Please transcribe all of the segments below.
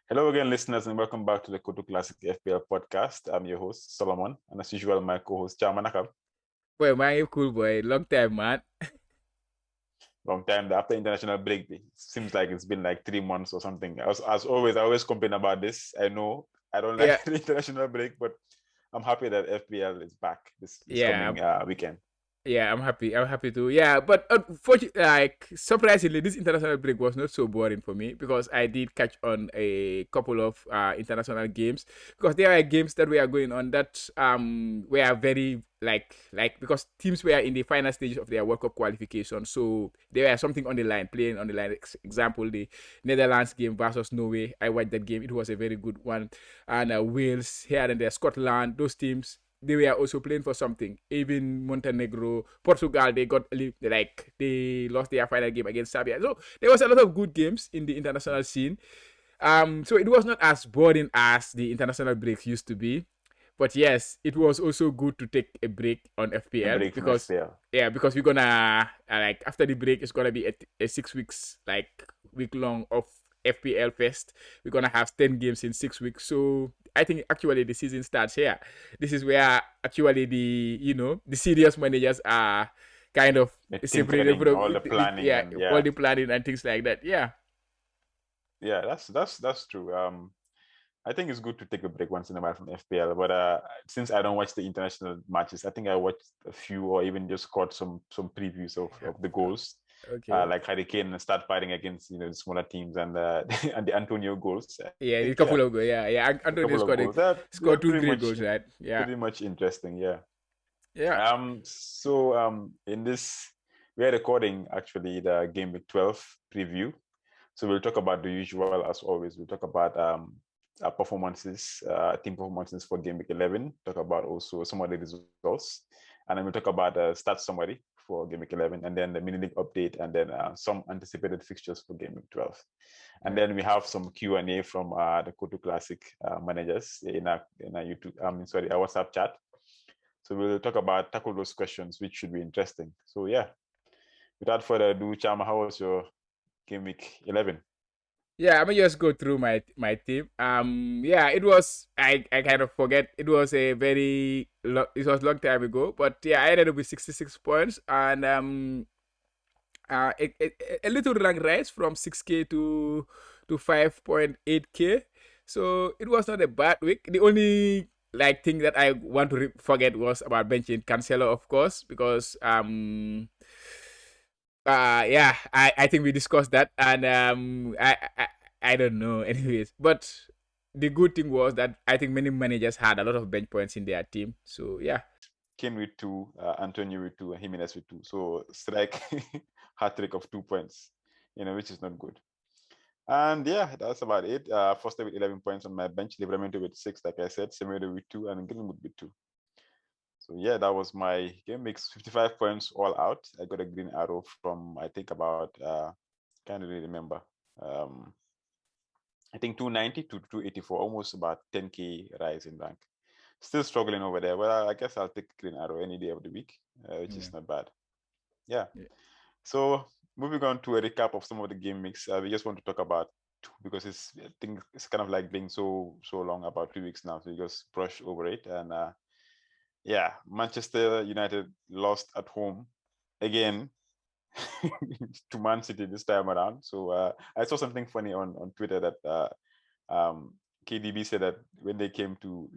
Hello again, listeners, and welcome back to the Kotu Classic FPL podcast. I'm your host, Solomon, and as usual, my co-host, Chamanaka. Boy, man, you cool boy. Long time, man. Long time after international break, it seems like it's been like 3 months or something. As always, I always complain about this. I know I don't Yeah, like the international break, but I'm happy that FPL is back this yeah, coming weekend. yeah. I'm happy. I'm happy too. Yeah, but unfortunately, like surprisingly, this international break was not so boring for me because I did catch on a couple of international games because there are games that were going on that were very like because teams were in the final stages of their World Cup qualification, so there were something on the line, playing on the line. Example, the Netherlands game versus Norway. I watched that game. It was a very good one, and Wales here and there, Scotland, those teams they were also playing for something. Even Montenegro, Portugal, they got like they lost their final game against Serbia. So there was a lot of good games in the international scene. So it was not as boring as the international breaks used to be. But yes, it was also good to take a break on A FPL break from because FPL. because we're gonna like after the break it's gonna be a 6 weeks like week long of FPL fest. We're gonna have 10 games in 6 weeks. So I think actually the season starts here. This is where actually the serious managers are kind of The team separated planning, from all the planning, and all yeah, the planning and things like that. Yeah. yeah, that's true. I think it's good to take a break once in a while from FPL, but since I don't watch the international matches, I think I watched a few or even just caught some previews of the goals, Okay. like Harry Kane start fighting against the smaller teams and and the Antonio goals. I Yeah, a think yeah, couple of goals. Yeah. a Antonio couple of goals. They're scored two great goals, right? Yeah. pretty much interesting. Yeah. Yeah. So in this we are recording actually the game week 12 preview. So we'll talk about the usual as always. We'll talk about performances, team performances for game week 11. Talk about also some of the results, and then we'll talk about stats summary for game week 11, and then the mini league update, and then some anticipated fixtures for game week 12. And Yeah. then we have some Q&A from the Kotu Classic managers in our YouTube. Sorry, our WhatsApp chat. So we'll tackle those questions, which should be interesting. So yeah, without further ado, Chama, how was your game week 11? Yeah, I'm gonna just go through my team. Yeah, it was I kind of forget. It was a it was long time ago, but yeah, I ended up with 66 points and a little rank rise from 6k to 5.8k. So it was not a bad week. The only like thing that I want to forget was about benching Cancelo, of course, because yeah, I think we discussed that, and I don't know, anyways. But the good thing was that I think many managers had a lot of bench points in their team. So yeah, Kane with two, Antonio with two, and Jimenez with two. So strike hat trick of 2 points, which is not good. And yeah, that's about it. Foster with 11 points on my bench, Livramento with six, like I said, Semedo with two, and Greenwood with two. So yeah, that was my game. Makes 55 points all out. I got a green arrow from I think about can't really remember. Um, I think 290 to 284, almost about 10k rise in rank. Still struggling over there. Well, I guess I'll take green arrow any day of the week, which yeah, is not bad. Yeah. yeah, So moving on to a recap of some of the game mix, we just want to talk about two because I think it's kind of like being so long, about 3 weeks now. So you just brush over it, and yeah, Manchester United lost at home again to Man City this time around. So I saw something funny on Twitter that KDB said that when they came to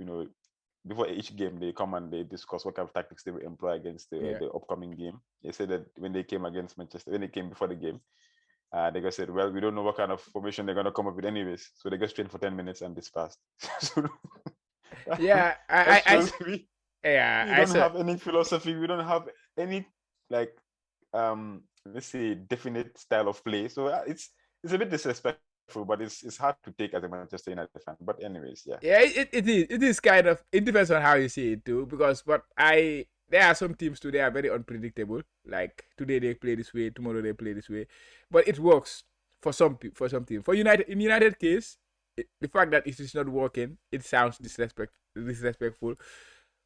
before each game, they come and they discuss what kind of tactics they will employ against yeah. the upcoming game. They said that when they came against Manchester, when they came before the game, they just said, well, we don't know what kind of formation they're going to come up with anyways. So they just trained for 10 minutes and dispersed. So Yeah, that I shows yeah, we I don't saw. have any philosophy. We don't have any, like, let's say, definite style of play. So it's a bit disrespectful, but it's hard to take as a Manchester United fan. But anyways, yeah. Yeah, it is kind of it depends on how you see it too. Because but I there are some teams too, they are very unpredictable. Like today they play this way, tomorrow they play this way, but it works for for some teams. For United, in United case, the fact that it is not working, it sounds disrespectful.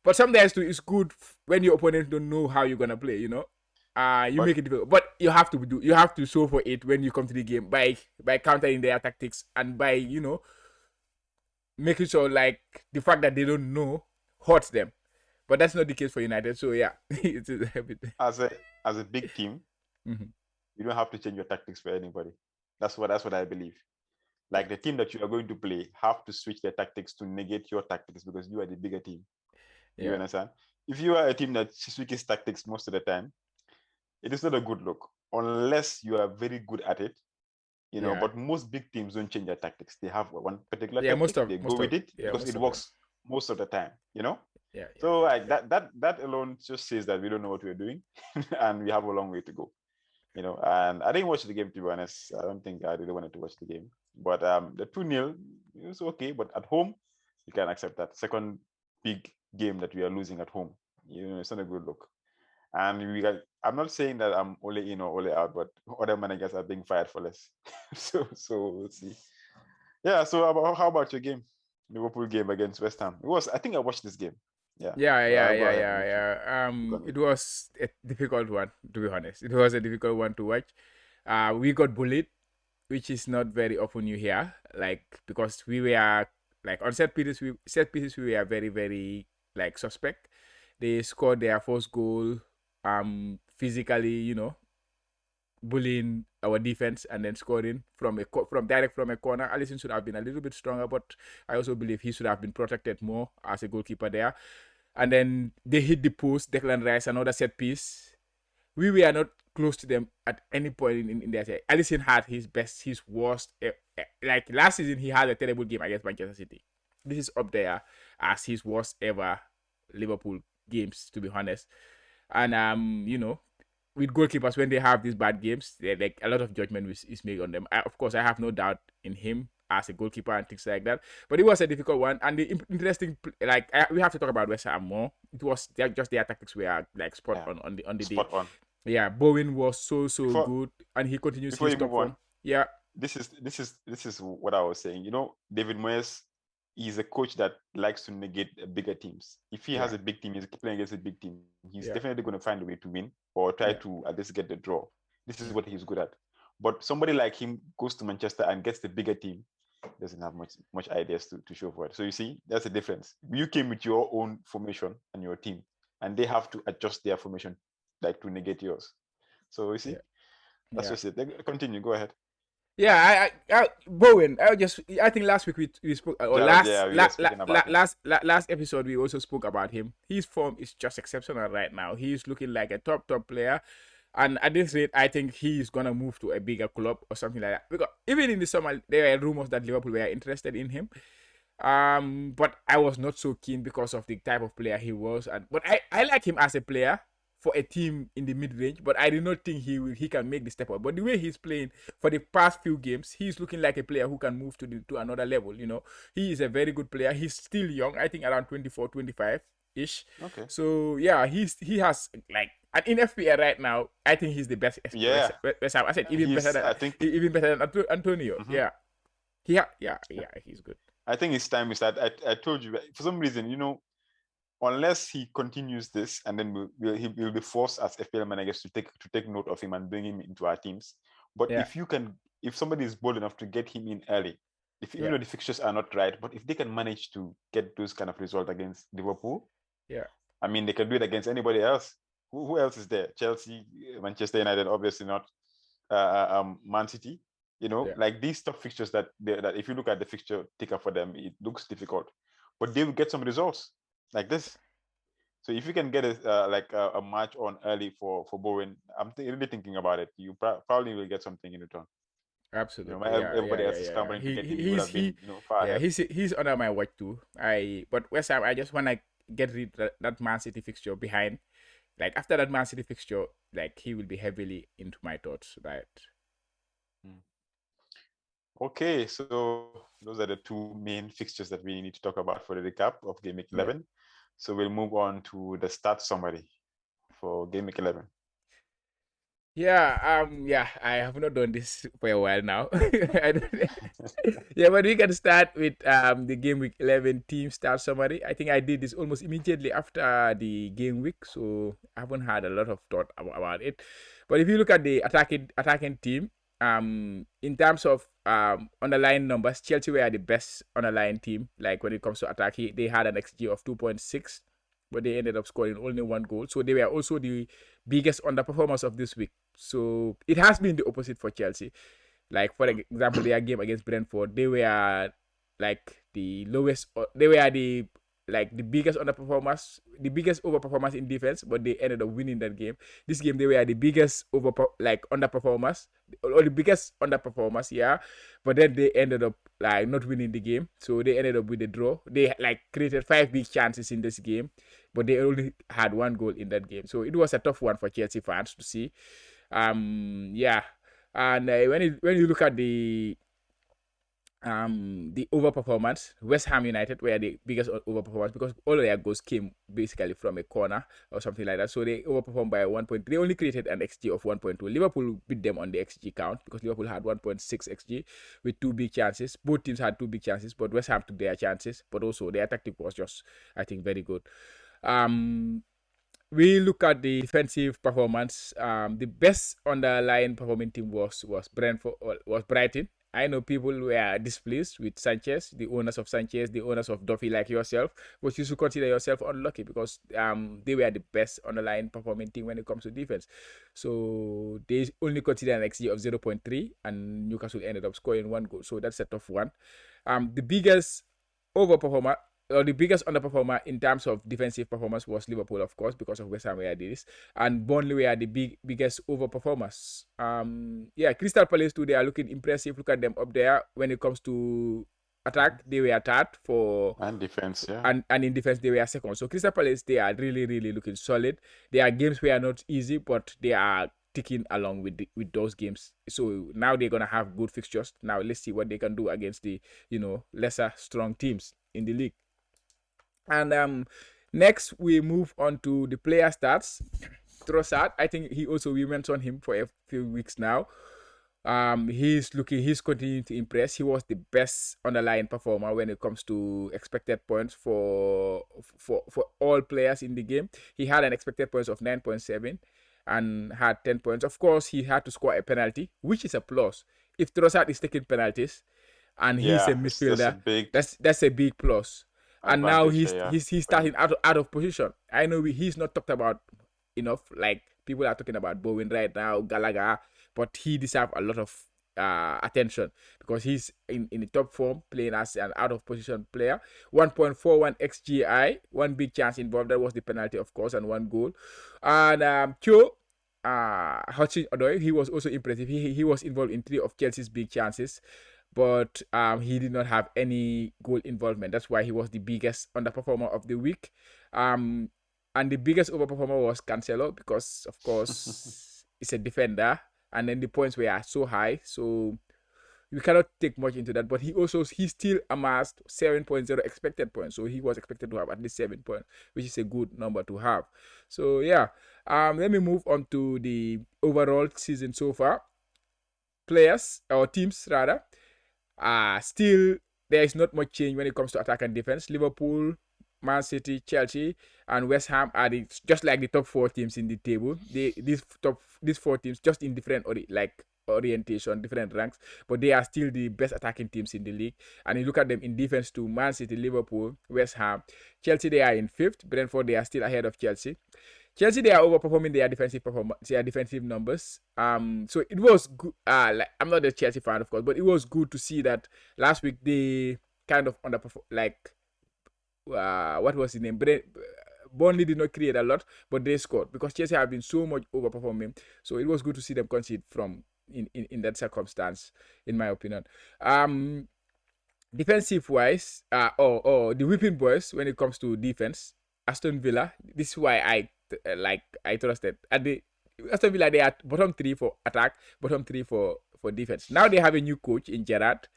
But sometimes too, it's good when your opponent don't know how you're gonna play. You But make it difficult, but you have to show for it when you come to the game by countering their tactics and by making sure like the fact that they don't know hurts them. But that's not the case for United. So yeah, it's a bit. As a big team, Mhm. you don't have to change your tactics for anybody. That's what I believe. Yeah, Like the team that you are going to play have to switch their tactics to negate your tactics because you are the bigger team. You yeah, understand? If you are a team that switches tactics most of the time, it is not a good look unless you are very good at it. yeah, But most big teams don't change their tactics. They have one particular yeah. tactic, they go with it Yeah, because most it of them. works most of the time. Yeah, yeah, So yeah, like yeah. that alone just says that we don't know what we're doing and we have a long way to go. And I didn't watch the game, to be honest. I don't think I really wanted to watch the game. But the 2-0 is okay. But at home, you can accept that. Second big game that we are losing at home. It's not a good look. And I'm not saying that I'm only in or only out, but other managers are being fired for less. so we'll see. Yeah, so how about your game? Liverpool game against West Ham. I think I watched this game. Yeah. Yeah, But yeah, I'll go yeah, ahead and yeah, let you yeah. speak on it. It was a difficult one, to be honest. It was a difficult one to watch. We got bullied, which is not very often you hear. Like because we were like on set pieces we were very, very like suspect. They scored their first goal, physically, bullying our defense and then scoring from a corner. Allison should have been a little bit stronger, but I also believe he should have been protected more as a goalkeeper there. And then they hit the post. Declan Rice, another set piece. We were not close to them at any point in their set. Allison had his worst. Like last season, he had a terrible game against Manchester City. This is up there as his worst ever Liverpool games, to be honest. And with goalkeepers when they have these bad games, like a lot of judgment is made on them. Of course, I have no doubt in him as a goalkeeper and things like that. But it was a difficult one, and the interesting, like we have to talk about West Ham more. It was just their tactics were like spot Yeah. on the day. Spot on. Yeah, Bowen was so Before good, and he continues before his you top move on, form. Yeah, this is what I was saying. David Moyes is a coach that likes to negate bigger teams. If he has yeah, a big team, he's playing against a big team, he's yeah, definitely going to find a way to win or try yeah, to at least get the draw. This is what he's good at. But somebody like him goes to Manchester and gets the bigger team, doesn't have much ideas to show for it. So you see, that's the difference. You came with your own formation and your team, and they have to adjust their formation like to negate yours. So you see, yeah, that's yeah. just it. Continue. Go ahead. Yeah, Bowen. I think last week we spoke, or Gerald, yeah, we were speaking about him. last episode we also spoke about him. His form is just exceptional right now. He's looking like a top player, and at this rate, I think he's gonna move to a bigger club or something like that. Because even in the summer, there were rumors that Liverpool were interested in him. But I was not so keen because of the type of player he was, and but I like him as a player for a team in the mid range. But I do not think he can make the step up. But the way he's playing for the past few games, he's looking like a player who can move to another level. He is a very good player. He's still young. I think around 24, 25 ish. Okay. So yeah, he has like. And in FPL right now, I think he's the best. Yeah, I said even better he's. than I think. Antonio. Mhm. Yeah, yeah, he's good. I think his time is that. I told you for some reason, unless he continues this, and then he will be forced as FPL managers to take note of him and bring him into our teams. But Yeah, if somebody is bold enough to get him in early, if even yeah, though the fixtures are not right, but if they can manage to get those kind of results against Liverpool, yeah. I mean, they can do it against anybody else. Who else is there? Chelsea, Manchester United, obviously not. Man City. Yeah, Like these tough fixtures that if you look at the fixture ticker for them, it looks difficult, but they will get some results like this. So if you can get a match on early for Bowen, I'm really thinking about it. You probably will get something in return. absolutely. While Yeah, yeah, everybody yeah, else is yeah, yeah. clamoring to He, get he him, he would he's have been he, far yeah, ahead. he's under my watch too. But West Ham, I just want to get rid that Man City fixture behind. Like after that Man City fixture, like he will be heavily into my thoughts. Right? Hmm. Okay, so those are the two main fixtures that we need to talk about for the recap of Game Week Yeah. 11. So we'll move on to the start summary for Game Week 11. Yeah, I have not done this for a while now. Yeah, but we can start with the game week 11 team start summary. I think I did this almost immediately after the game week, so I haven't had a lot of thought about it. But if you look at the attacking team, in terms of underlying numbers, Chelsea were the best underlying team. Like when it comes to attack, they had an XG of 2.6, but they ended up scoring only one goal. So they were also the biggest underperformers of this week. So it has been the opposite for Chelsea. Like for example, their game against Brentford, they were like the lowest. They were the biggest underperformers, the biggest overperformers in defense, but they ended up winning that game. This game they were the biggest underperformers, or the biggest underperformers, yeah. But then they ended up like not winning the game, so they ended up with a draw. They like created 5 big chances in this game, but they only had one goal in that game. So it was a tough one for Chelsea fans to see. Yeah, and when you look at the overperformance, West Ham United were the biggest overperformance because all of their goals came basically from a corner or something like that. So they overperformed by 1. They only created an XG of 1.2. Liverpool beat them on the XG count because Liverpool had 1.6 XG with 2 big chances. Both teams had 2 big chances, but West Ham took their chances. But also their tactic was just, I think, very good. We look at the defensive performance. The best underlying performing team was Brighton. I know people were displeased with Sanchez, the owners of Sanchez, the owners of Duffy, like yourself, but you should consider yourself unlucky because they were the best underlying performing team when it comes to defense. So they only consider an XG of 0.3, and Newcastle ended up scoring 1 goal. So that's a tough one. The biggest overperformer or the biggest underperformer in terms of defensive performance was Liverpool, of course, because of West Ham where this, and Burnley were the biggest overperformers. Yeah, Crystal Palace too. They are looking impressive. Look at them up there. When it comes to attack, they were third for, And defense, yeah. and in defense they were second. So Crystal Palace, they are really really looking solid. Their games were not easy, but they are ticking along with those games. So now they're gonna have good fixtures. Now let's see what they can do against the lesser strong teams in the league. And next we move on to the player stats. Trossard, I think we mentioned him for a few weeks now. He's continuing to impress. He was the best underlying performer when it comes to expected points for all players in the game. He had an expected points of 9.7 and had 10 points. Of course, he had to score a penalty, which is a plus. If Trossard is taking penalties and he's a midfielder, that's a big plus. And now he's starting out of position. I know he's not talked about enough. Like people are talking about Bowen right now, Gallagher, but he deserves a lot of attention because he's in the top form, playing as an out of position player. 1.41 XGI, 1 big chance involved. That was the penalty, of course, and 1 goal. And Cho Hudson-Odoi, he was also impressive. He was involved in 3 of Chelsea's big chances, but he did not have any goal involvement. That's why he was the biggest underperformer of the week. And the biggest overperformer was Cancelo because, of course, it's a defender, and then the points were so high, so we cannot take much into that. But he still amassed 7.0 expected points, so he was expected to have at least 7 points, which is a good number to have. So yeah, let me move on to the overall season so far. Players or teams rather. Still there is not much change when it comes to attack and defense. Liverpool, Man City, Chelsea, and West Ham are just like the top 4 teams in the table. These 4 teams just in different orientation, different ranks, but they are still the best attacking teams in the league. And you look at them in defense too: Man City, Liverpool, West Ham, Chelsea. They are in 5th. Brentford, they are still ahead of Chelsea. Chelsea, they are overperforming their defensive numbers. So it was good. Like, I'm not a Chelsea fan, of course, but it was good to see that last week they kind of underperformed. Like, what was his name? Burnley did not create a lot, but they scored because Chelsea have been so much overperforming. So it was good to see them concede from in that circumstance, in my opinion. Defensive wise, or the whipping boys when it comes to defense, Aston Villa. This is why I trusted. At the Aston Villa, they are bottom 3 for attack, bottom 3 for defense. Now they have a new coach in Gerrard.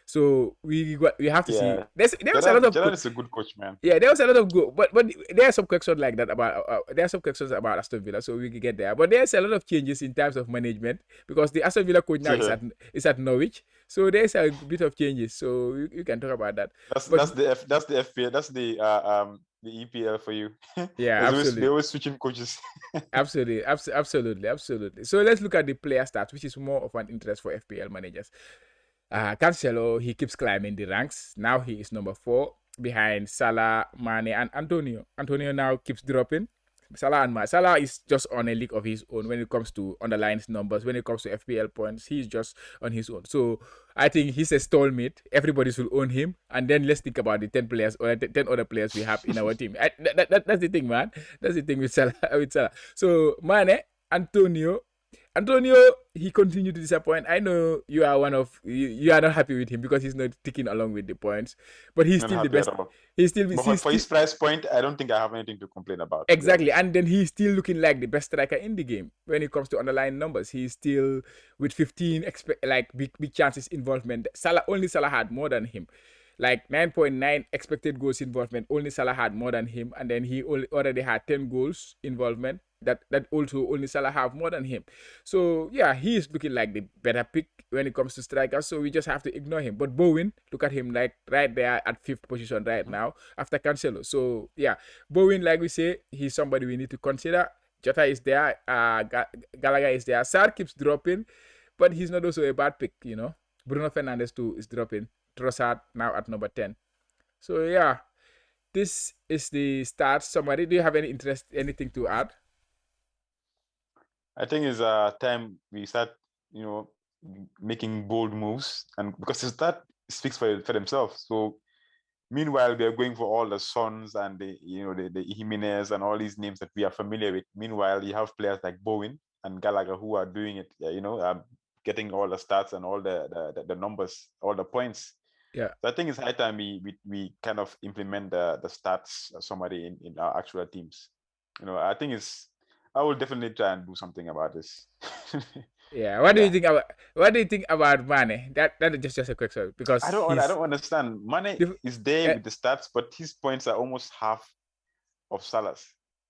So we have to see. There was a lot of. Gerrard is a good coach, man. Yeah, there was a lot of good, but there are some questions like that about. There are some questions about Aston Villa, so we can get there. But there's a lot of changes in terms of management because the Aston Villa coach now is at Norwich, so there's a bit of changes. So you can talk about that. That's the FPL. That's the EPL for you. Yeah, absolutely. They're always switching coaches. Absolutely. So let's look at the player stats, which is more of an interest for FPL managers. Cancelo, he keeps climbing the ranks. Now he is number 4 behind Salah, Mane, and Antonio. Antonio now keeps dropping. Salah is just on a league of his own when it comes to underlying numbers. When it comes to FPL points, he's just on his own. So I think he's a stalemate. Everybody should own him, and then let's think about the 10 players or 10 other players we have in our team. That's the thing, man. That's the thing with Salah. With Salah. So Mane, Antonio, Antonio, he continued to disappoint. I know you are you are not happy with him because he's not ticking along with the points, but he's Not still the happy at best. all. He's still But he's for still his price point, I don't think I have anything to complain about, to be exactly, honest. and then he's still looking like the best striker in the game when it comes to underlying numbers. He's still with 15 like big chances involvement. Salah had more than him. Like 9.9 expected goals involvement, only Salah had more than him, and then he already had 10 goals involvement. That also only Salah have more than him. So yeah, he is looking like the better pick when it comes to strikers. So we just have to ignore him. But Bowen, look at him like right there at 5th position right Mhm. now after Cancelo. So yeah, Bowen, like we say, he's somebody we need to consider. Jota is there. Gallagher is there. Sar keeps dropping, but he's not also a bad pick. Bruno Fernandes too is dropping. Trossard now at number 10. So yeah, this is the start summary. Do you have anything to add? I think it's time we start, you know, making bold moves, and because that speaks for themselves. So meanwhile, we are going for all the Sons and the Jimenez and all these names that we are familiar with. Meanwhile, you have players like Bowen and Gallagher who are doing it, getting all the stats and all the numbers, all the points. Yeah. So I think it's high time we kind of implement the stats summary in our actual teams. I think I will definitely try and do something about this. Yeah. Yeah. What do you think about Mane? That is just a quick story because I he's don't understand. Mane the, is there uh, with the stats, but his points are almost half of Salah's.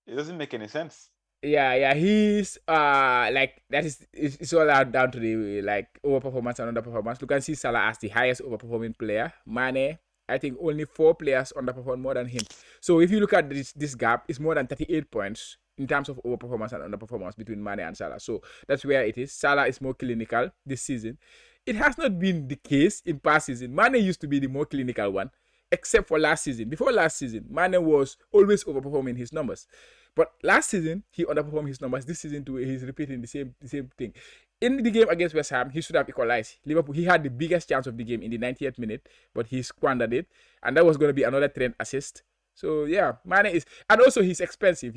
It doesn't make any sense. yeah, he's like that is it's all out down to the like overperformance and underperformance. You can see Salah as the highest overperforming player. Mane, I think only 4 players underperform more than him. So if you look at this gap, it's more than 38 points in terms of overperformance and underperformance between Mane and Salah. So that's where it is. Salah is more clinical this season. It has not been the case in past season. Mane used to be the more clinical one, except for last season. Before last season, Mane was always overperforming his numbers. But last season he underperformed his numbers. This season too, he's repeating the same thing. In the game against West Ham, he should have equalized. Liverpool, he had the biggest chance of the game in the 90th minute, but he squandered it, and that was going to be another Trent assist. So yeah, Mane is, and also he's expensive.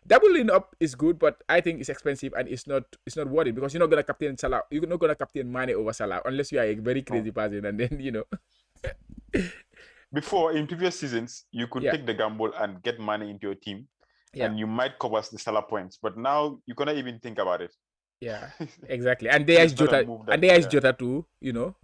Doubling up is good, but I think it's expensive and it's not worth it because you're not gonna captain Salah. You're not gonna captain Mane over Salah unless you are a very No. crazy person, and then Before, in previous seasons, you could yeah, take the gamble and get money into your team, yeah. and you might cover the Salah points. But now you cannot even think about it. Yeah, exactly. And So there is it's not a Jota, move and that, there is yeah, Jota too.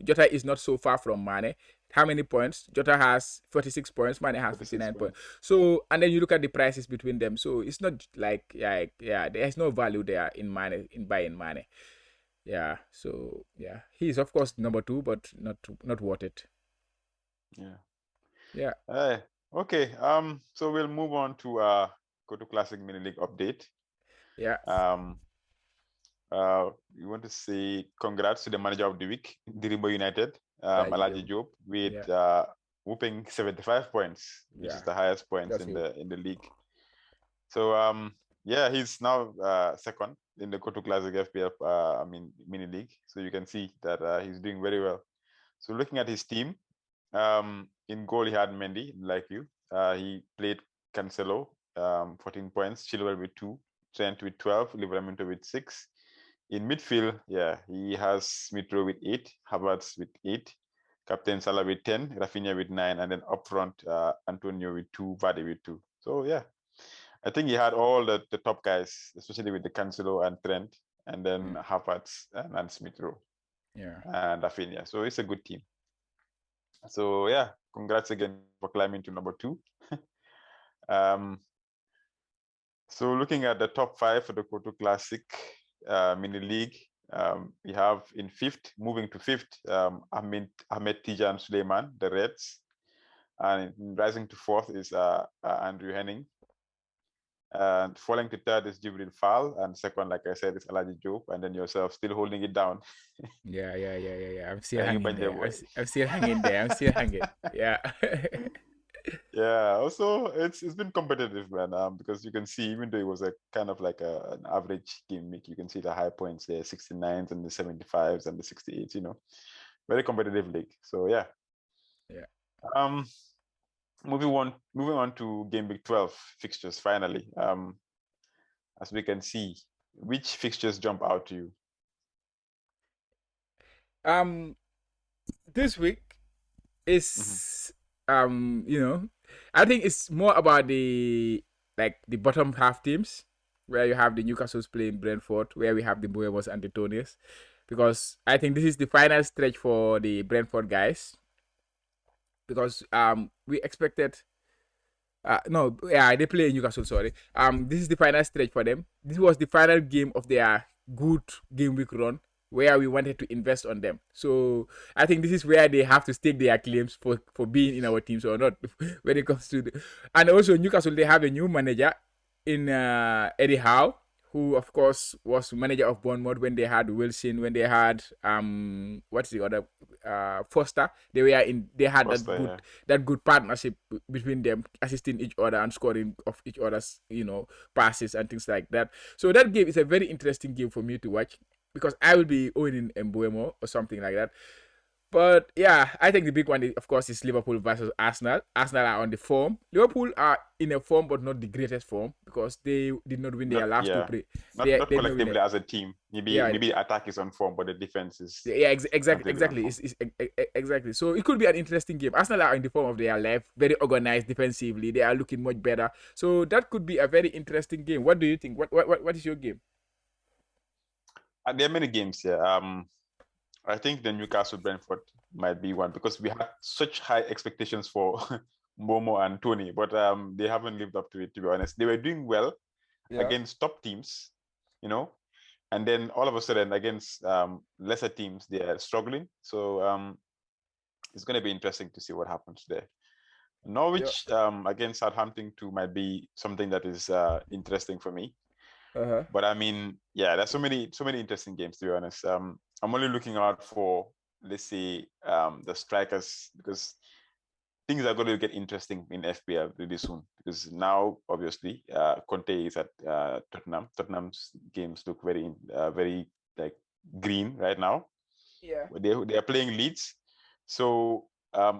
Jota is not so far from Mane. How many points? Jota has 46 points. Mane has 46 59 points. points. So, and then you look at the prices between them. So it's not like yeah. There's no value there in buying Mane. Yeah. So yeah, he's of course number 2, but not worth it. Yeah. Yeah. Okay. So we'll move on to Kotu Classic Mini League update. Yeah. Um, we want to say congrats to the manager of the week, Diribo United, Like Alaji Job, with yeah. whooping 75 points, which is Yeah. the highest points That's in huge. the league. So yeah, he's now second in the Kotu Classic FPF mini league. So you can see that he's doing very well. So looking at his team, in goal he had Mendy, like you. He played Cancelo, 14 points, Chilwell with 2, Trent with 12, Livramento with 6. In midfield, yeah, he has Smith Rowe with 8, Havertz with 8, Captain Salah with 10, Rafinha with 9, and then up front, Antonio with 2, Vardy with 2. So yeah, I think he had all the top guys, especially with the Cancelo and Trent, and then Mm, Havertz and Smith Rowe yeah. and Rafinha. So it's a good team. So yeah, congrats again for climbing to number 2. um, so looking at the top 5 for the Koto Classic mini league, we have in 5th, moving to 5th, Ahmed Tijan Suleiman, the Reds, and rising to 4th is Andrew Henning. And falling to third is GW12, and second, like I said, is Alaji Job, and then yourself still holding it down. Yeah. I'm still You hanging bang the there. boy. I'm still hanging there. I'm still hanging. Yeah. Yeah. Also, it's been competitive, man. Because you can see, even though it was a kind of like an average game week, you can see the high points there, 69s and the 75s and the 68s. Very competitive league. So yeah. Yeah. Um, moving on to game week 12 fixtures. Finally, as we can see, which fixtures jump out to you? Um, this week Mhm. is I think it's more about the bottom half teams where you have the Newcastle's playing Brentford, where we have the Boevos and the Tonies, because I think this is the final stretch for the Brentford guys because we expected no, yeah, they play in Newcastle. Sorry. This is the final stretch for them. This was the final game of their good game week run, where we wanted to invest on them. So I think this is where they have to stake their claims for being in our teams or not when it comes to and also Newcastle. They have a new manager in Eddie Howe, who of course was manager of Bournemouth when they had Wilson, when they had what's the other Foster. They had Foster, yeah. that good partnership between them, assisting each other and scoring of each other's passes and things like that. So that game is a very interesting game for me to watch because I will be owning Embuemo or something like that. But yeah, I think the big one, of course, is Liverpool versus Arsenal. Arsenal are on the form. Liverpool are in a form, but not the greatest form because they did not win their Not last two yeah, play. not They did not win collectively it. as a team. Maybe Yeah, maybe attack is on form, but the defense is yeah, completely on exactly. form. Exactly. So it could be an interesting game. Arsenal are in the form of their life, very organized defensively. They are looking much better. So that could be a very interesting game. What do you think? What is your game? And there are many games here. I think the Newcastle Brentford might be one because we had such high expectations for Momo and Tony, but they haven't lived up to it. To be honest, they were doing well Yeah. against top teams, you know, and then all of a sudden against lesser teams they are struggling. So it's going to be interesting to see what happens there. Yeah. Norwich against Southampton too might be something that is interesting for me. Uh huh. But I mean, yeah, there's so many interesting games to be honest. I'm only looking out for, let's say, the strikers because things are going to get interesting in FPL really soon because now obviously Conte is at Tottenham. Tottenham's games look very like green right now. Yeah. They are playing Leeds, so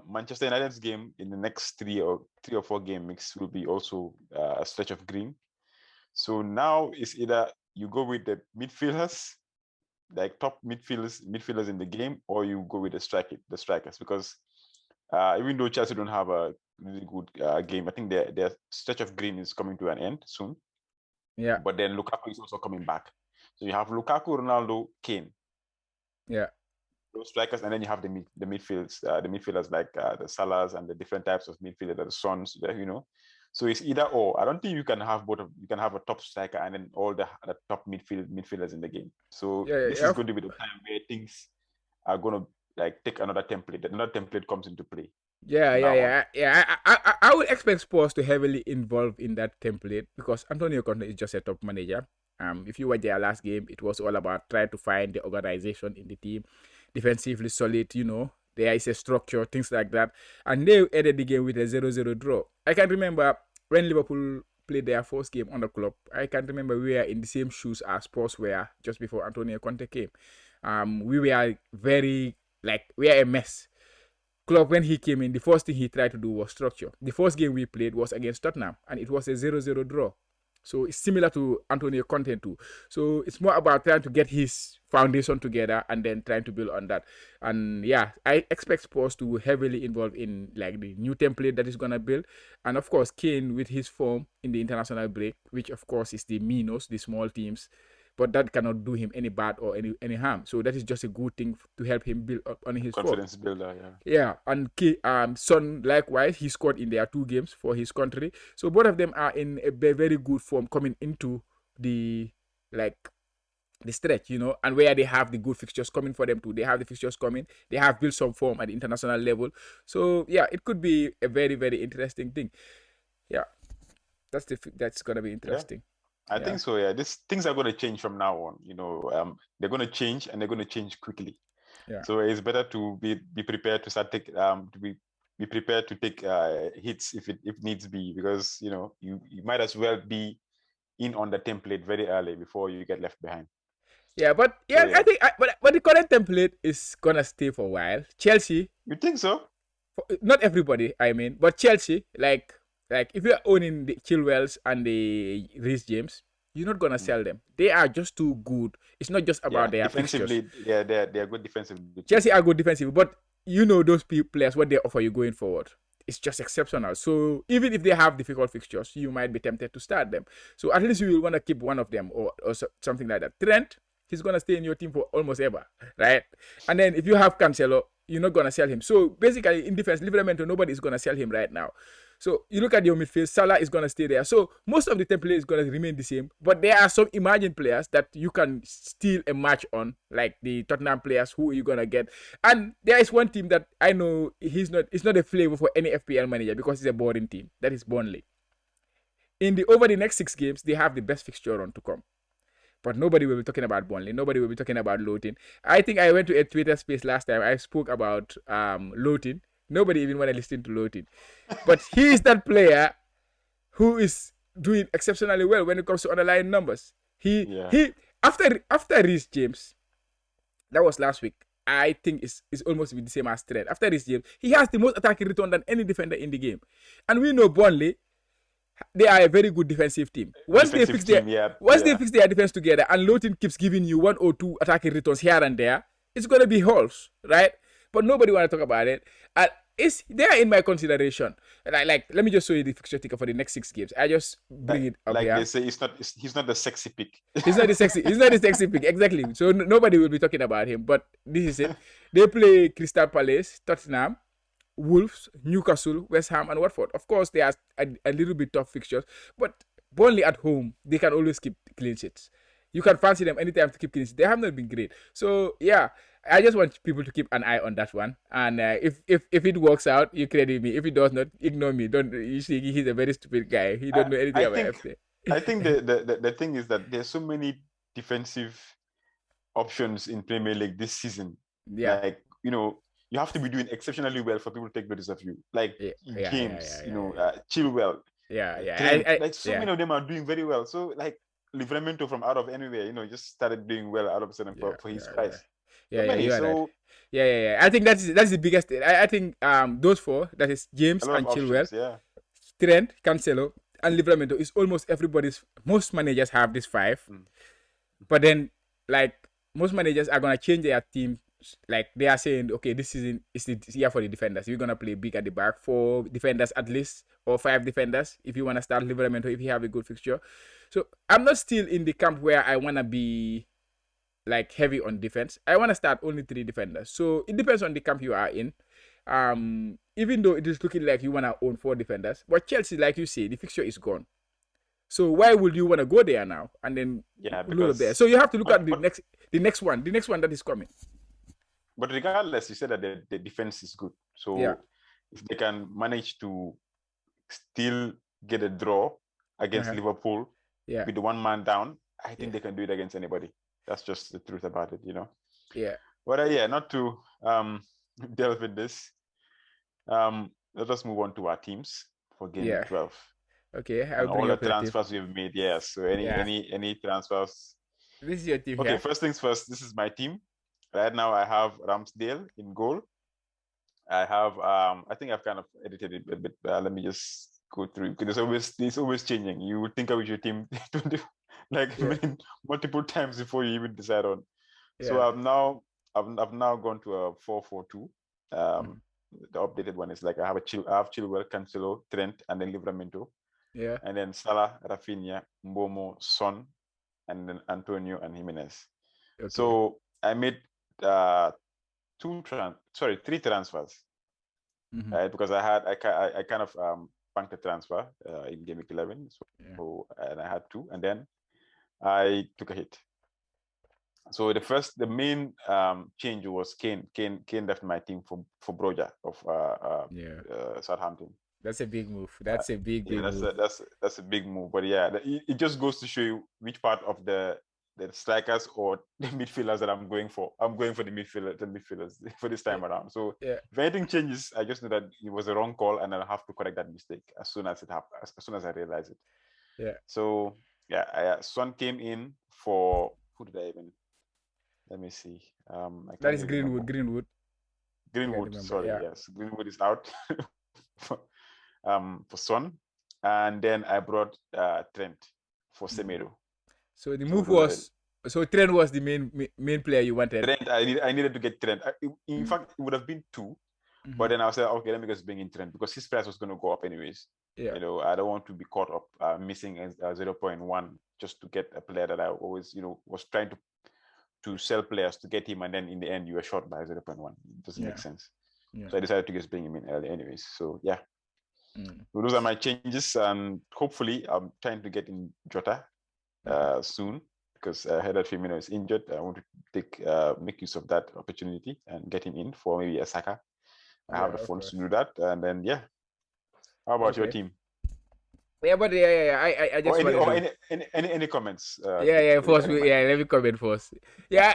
Manchester United's game in the next three or four game mix will be also a stretch of green. So now it's either you go with the midfielders, like top midfielders in the game, or you go with the strikers because even though Chelsea don't have a really good game, I think their stretch of green is coming to an end soon. Yeah. But then Lukaku is also coming back. So you have Lukaku, Ronaldo, Kane, Yeah. those strikers, and then you have the midfielders like the Salahs and the different types of midfielders, the Sons. So it's either or. I don't think you can have both of you can have a top striker and then all the top midfielders in the game. So Yeah. this is Yeah. going to be the time where things are going to like take another template. Another template comes into play from now on. I would expect Spurs to heavily involve in that template because Antonio Conte is just a top manager. If you watch their last game, it was all about trying to find the organization in the team, defensively solid. There is a structure, things like that, and they ended the game with a 0-0 draw. I can remember when Liverpool played their first game on the club. I can remember we were in the same shoes as Spurs were just before Antonio Conte came. We were very we are a mess. Klopp, when he came in, the first thing he tried to do was structure. The first game we played was against Tottenham, and it was a 0-0 draw. So it's similar to Antonio Conte too. So it's more about trying to get his foundation together and then trying to build on that. And yeah, I expect Spurs to heavily involve in like the new template that is gonna build. And of course, Kane with his form in the international break, which of course is the Minos, the small teams, but that cannot do him any bad or any harm. So that is just a good thing to help him build up on his form. Confidence builder, yeah. Yeah, and Son likewise, he scored in their two games for his country. So both of them are in a very good form coming into the like the stretch, and where they have the good fixtures coming for them too. They have the fixtures coming. They have built some form at the international level. So yeah, it could be a very interesting thing. Yeah, That's gonna be interesting. I Yeah. think so. Yeah, things are going to change from now on. They're going to change and they're going to change quickly. Yeah. So it's better to be prepared to start take to be prepared to take hits if needs be, because you might as well be in on the template very early before you get left behind. Yeah, but So yeah, I yeah, think, but the current template is gonna stay for a while. Chelsea, you think so? not everybody, I mean, but Chelsea, like if you're owning the Chilwells and the Reece James, you're not gonna Mm. sell them. They are just too good. It's not just about Yeah, their fixtures. defensively, they're good defensively too. Chelsea are good defensively, but you know those players what they offer you going forward. It's just exceptional. So even if they have difficult fixtures, you might be tempted to start them. So at least you will want to keep one of them or something like that. Trent, he's gonna stay in your team for almost ever, right? And then if you have Cancelo, you're not gonna sell him. So basically, in defense, Livermento, nobody is gonna sell him right now. So you look at your midfield, Salah is gonna stay there. So most of the template is gonna remain the same, but there are some emerging players that you can steal a match on, like the Tottenham players who you gonna get. And there is one team that I know it's not a flavor for any FPL manager because it's a boring team. That is Burnley. Over the next 6 games, they have the best fixture run to come. But nobody will be talking about Burnley. Nobody will be talking about Luton. I think I went to a Twitter space last time. I spoke about Luton. Nobody even want to listen to Luton. But he is that player who is doing exceptionally well when it comes to underlying numbers. He after Reece James, that was last week. I think it's almost the same as Trent. After Reece James, he has the most attacking return than any defender in the game. And we know Burnley, they are a very good defensive team. Once they fix their defense together and Luton keeps giving you 1 or 2 attacking returns here and there, it's gonna be holes, right? But nobody wanna talk about it. And they are in my consideration. Like let me just show you the fixture ticker for the next 6 games. I just bring it up like here. they say, he's not the sexy pick. He's not the sexy pick, exactly. So nobody will be talking about him. But this is it. They play Crystal Palace, Tottenham, Wolves, Newcastle, West Ham, and Watford. Of course, they are a little bit tough fixtures, but Burnley at home, they can always keep clean sheets. You can fancy them anytime to keep clean sheets. They have not been great. So yeah, I just want people to keep an eye on that one. And if it works out, you credit me. If it does not, ignore me. Don't. You see, he's a very stupid guy. He don't know anything about FPL. I think the thing is that there's so many defensive options in Premier League this season. Yeah. Like, you have to be doing exceptionally well for people to take notice of you. Like James, Chilwell. Yeah. Many of them are doing very well. So like Livramento from out of anywhere, just started doing well out of a sudden for his price. Right. I think that's the biggest. I think those 4, that is James and Chilwell, Trent, Cancelo, and Livramento is almost everybody's. Most managers have this 5, but then like most managers are gonna change their team. Like they are saying, okay, this season is the year for the defenders. We're gonna play big at the back, 4 defenders at least, or 5 defenders if you wanna start Livramento if you have a good fixture. So I'm not still in the camp where I wanna be like heavy on defense. I wanna start only 3 defenders. So it depends on the camp you are in. Even though it is looking like you wanna own 4 defenders, but Chelsea, like you say, the fixture is gone. So why would you wanna go there now and then load up there? So you have to look at the next one that is coming. But regardless, you said that the defense is good. So if they can manage to still get a draw against Liverpool with the 1 man down, I think they can do it against anybody. That's just the truth about it, Yeah. But not to delve in this. Let us move on to our teams for game 12. Okay. And all the transfers we've made. Yes. So any transfers. This is your team. Okay. First things first. This is my team. Right now, I have Ramsdale in goal. I have, I think I've kind of edited it a bit. Let me just go through because it's always changing. You would think about your team multiple times before you even decide on. Yeah. So I've now gone to a 4-4-2. The updated one is like I have Chilwell, Cancelo, Trent, and then Livramento. Yeah. And then Salah, Rafinha, Mbomo, Son, and then Antonio and Jimenez. Okay. So I made 3 transfers, right? Because I kind of banked a transfer in game week 11, and I had 2, and then I took a hit. So the main change was Kane. Kane left my team for Broja of Southampton. That's a big move. That's a Yeah, big move. that's a big move. But yeah, it just goes to show you which part of the strikers or the midfielders that I'm going for. I'm going for the midfielders for this Yeah, time around. So yeah, if anything changes, I just know that it was a wrong call, and I'll have to correct that mistake as soon as it happens, as soon as I realize it. yeah. So yeah, Son came in for who did I even? Let me see. I That can't is even remember. Greenwood. Greenwood. I can Greenwood, remember. sorry, Yeah. yes, Greenwood is out for Son, and then I brought Trent for Mhm. Semedo. So the So move those are was so Trent was the main player you wanted. Trent. I needed to get Trent. In Mm-hmm. fact, it would have been two, Mm-hmm. but then I was like, okay, let me just bring in Trent because his price was going to go up anyways. Yeah. I don't want to be caught up missing a 0.1 just to get a player that I always, was trying to sell players to get him, and then in the end you were short by 0.1. It doesn't make Yeah. sense. Yeah. So I decided to just bring him in early anyways. So yeah, Mm. so those are my changes, and hopefully I'm trying to get in Jota Mm-hmm. soon because I heard that Firmino is injured. I want to make use of that opportunity and get him in for maybe a Saka. I have Yeah, the of funds to course. do that, and then yeah. How about your Okay. team? Yeah, but yeah. I Or just wanted to. any comments Yeah, yeah. First, regarding my yeah. team? Let me comment first. Yeah.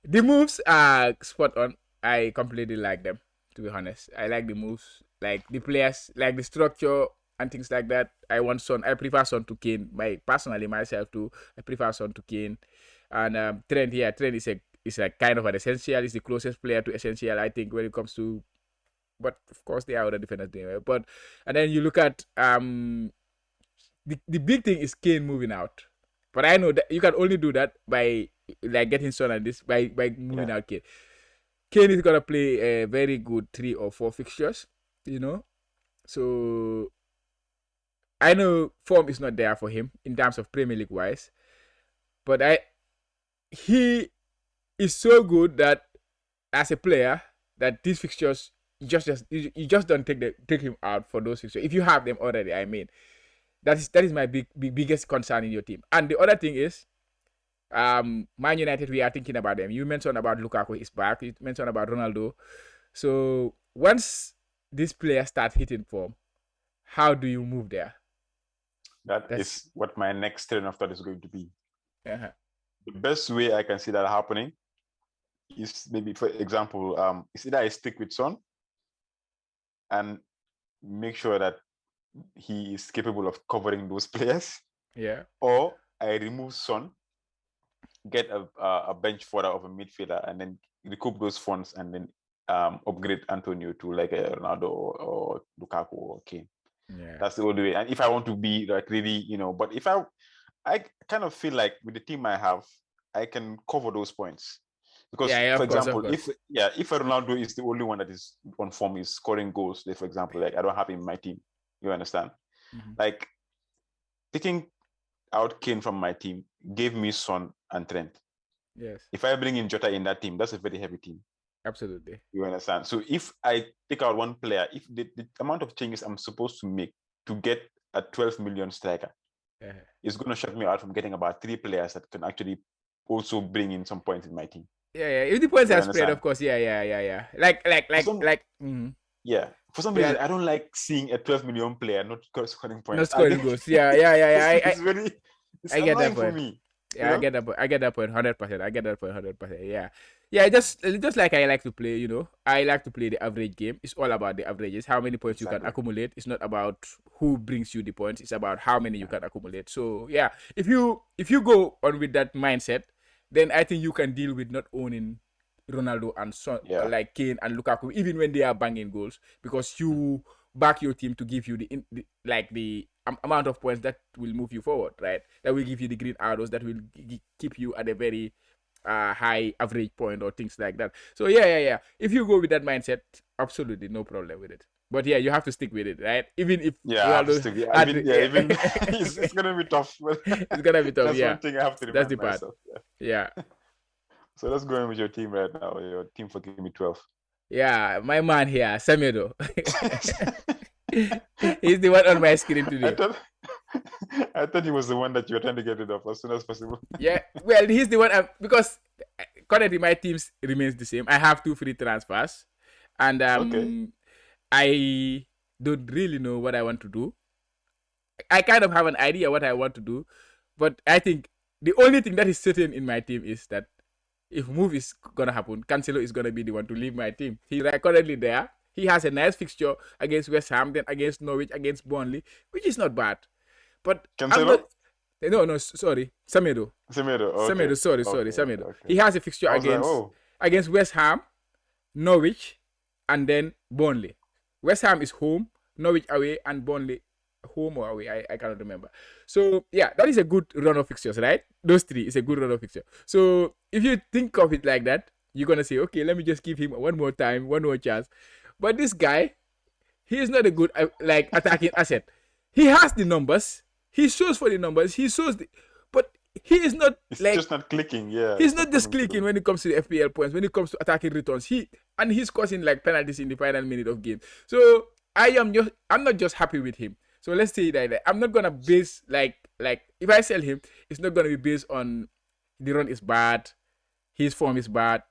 The moves are spot on. I completely like them. To be honest, I like the moves, like the players, like the structure and things like that. I want Son. I prefer Son to Kane. Personally myself too. I prefer Son to Kane, and Trent. Yeah, Trent is a kind of an essential. Is the closest player to essential, I think, when it comes to. But of course, they are other defenders anyway. But and then you look at the big thing is Kane moving out. But I know that you can only do that by like getting Son and this by moving Yeah, out Kane. Kane is gonna play a very good 3 or 4 fixtures, you know. So I know form is not there for him in terms of Premier League wise, but he is so good that as a player that these fixtures you just don't take him out for those fixtures if you have them already. I mean that is my biggest concern in your team. And the other thing is Man United, we are thinking about them. You mentioned about Lukaku is back. You mentioned about Ronaldo. So once these players start hitting form, how do you move there? that That's is what my next train of thought is going to be. uh-huh. The best way I can see that happening is maybe, for example, it's either I stick with Son and make sure that he is capable of covering those players, Yeah, or I remove Son, get a bench fodder of a midfielder, and then recoup those funds and then upgrade Antonio to like a Ronaldo or Lukaku or Kane. yeah, That's the only way. And if I want to be like really, but if I kind of feel like with the team I have, I can cover those points. Because, yeah. for Of example, course. if a Ronaldo is the only one that is on form, is scoring goals, like, for example, like I don't have him in my team, you understand? Mm-hmm. Like taking out Kane from my team gave me Son and Trent. Yes, If I bring in Jota in that team, that's a very heavy team. absolutely. You understand? So if I take out one player, if the amount of changes I'm supposed to make to get a 12 million striker Uh-huh. is going to shut me out from getting about 3 players that can actually also bring in some points in my team. Yeah. If the points You are spread, of understand? course. Yeah. For some, mm-hmm. yeah. For some Yeah, reason, I don't like seeing a 12 million player not scoring not points. And scoring then goals. Yeah. it's I get that annoying for point. me. You Yeah, I know? get that. I get that point 100%. I get that point 100%. Yeah, yeah. Just like I like to play. I like to play the average game. It's all about the averages. How many points you can Exactly. accumulate. It's not about who brings you the points. It's about how many you Yeah. can accumulate. So yeah, if you go on with that mindset, then I think you can deal with not owning Ronaldo and Son, Yeah. like Kane and Lukaku, even when they are banging goals, because you back your team to give you the amount of points that will move you forward, right? That will give you the green arrows that will keep you at a very high average point or things like that. So yeah. If you go with that mindset, absolutely no problem with it. But yeah, you have to stick with it, right? Even if Yeah, I have to Ronaldo stick. Yeah, had, yeah, even it's gonna be tough. But it's gonna be tough. that's Yeah, one thing I have to that's remind the part. myself. Yeah. Yeah, So let's go in with your team right now. Your team for Give Me 12. yeah. My man here, Samedo. He's the one on my screen I today. thought I thought he was the one that you were trying to get rid of as soon as possible. Yeah, well, he's the one because currently my team remains the same. I have 2 free transfers, and Okay. I don't really know what I want to do. I kind of have an idea what I want to do, but I think the only thing that is certain in my team is that if move is gonna happen, Cancelo is gonna be the one to leave my team. He's currently there. He has a nice fixture against West Ham, then against Norwich, against Burnley, which is not bad. But I'm not. Cancelo? No, sorry, Semedo. Semedo. Okay. Semedo, sorry, Okay. Okay. Semedo. Okay. He has a fixture I was like, against oh, West Ham, Norwich, and then Burnley. West Ham is home, Norwich away, and Burnley home or away. I cannot remember. So yeah, that is a good run of fixtures, right? Those three is a good run of fixture. So if you think of it like that, you're gonna say, okay, let me just give him one more time, one more chance. But this guy, he is not a good like attacking asset. He has the numbers. He shows for the numbers. He shows the, but he is not it's like just not clicking. Yeah, he's it's not not just coming clicking through. when it comes to the FPL points, when it comes to attacking returns. He's causing like penalties in the final minute of game. So I'm not just happy with him. So let's say that I'm not gonna base like if I sell him, it's not gonna be based on the run is bad, his form is bad.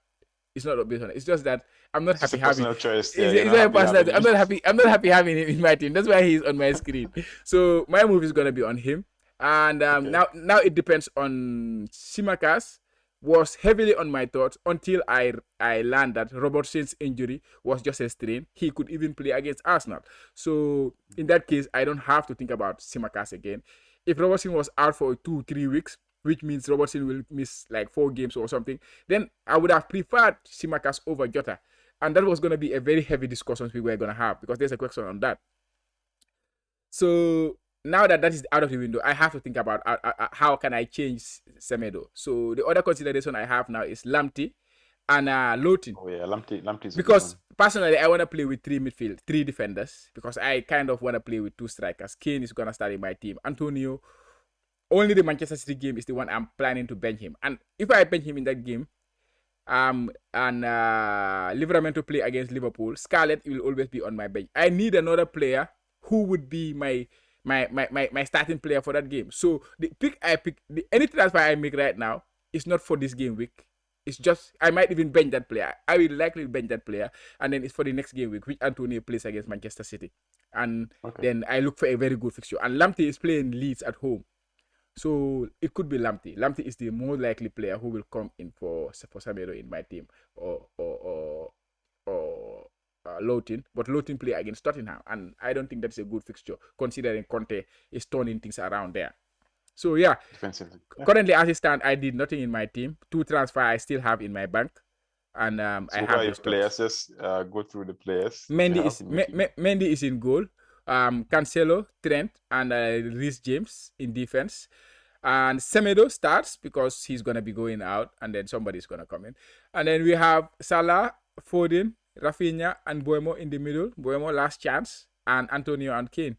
It's not based on it. It's just that I'm not It's just happy a having. personal choice. Yeah, you're It's not not a happy personal. having I'm him. not happy. I'm not happy having him in my team. That's why he's on my screen. So my move is gonna be on him. And Okay. now it depends on Simakas. Was heavily on my thoughts until I learned that Robertson's injury was just a strain. He could even play against Arsenal. So in that case, I don't have to think about Simakas again. If Robertson was out for 2-3 weeks, which means Robertson will miss like 4 games or something, then I would have preferred Simakas over Jota. And that was going to be a very heavy discussion we were going to have because there's a question on that. So now that is out of the window, I have to think about how can I change Semedo. So the other consideration I have now is Lamptey and Lotin. Oh yeah, Lamptey is a good Because one. personally, I want to play with three defenders because I kind of want to play with two strikers. Kane is going to start in my team. Antonio, only the Manchester City game is the one I'm planning to bench him. And if I bench him in that game, and Liverpool play against Liverpool, Scarlett will always be on my bench. I need another player who would be my starting player for that game. So the pick I pick, any transfer I make right now is not for this game week. It's just I might even bench that player. I will likely bench that player, and then it's for the next game week, which Antonio plays against Manchester City, and Okay. then I look for a very good fixture. And Lamptey is playing Leeds at home, so it could be Lamptey. Lamptey is the more likely player who will come in for Samiro in my team, or Lowton. But Lowton play against Tottenham, and I don't think that's a good fixture considering Conte is turning things around there. So yeah, Defensively. Yeah. currently as it stands, I did nothing in my team. 2 transfer I still have in my bank, and I So who have are your the stocks. players? Just go through the players that you Mendy have is in your team. Mendy is in goal. Cancelo, Trent, and Reece James in defense. And Semedo starts because he's gonna be going out, and then somebody's gonna come in. And then we have Salah, Foden, Rafinha, and Buemo in the middle. Buemo last chance, and Antonio and Kane.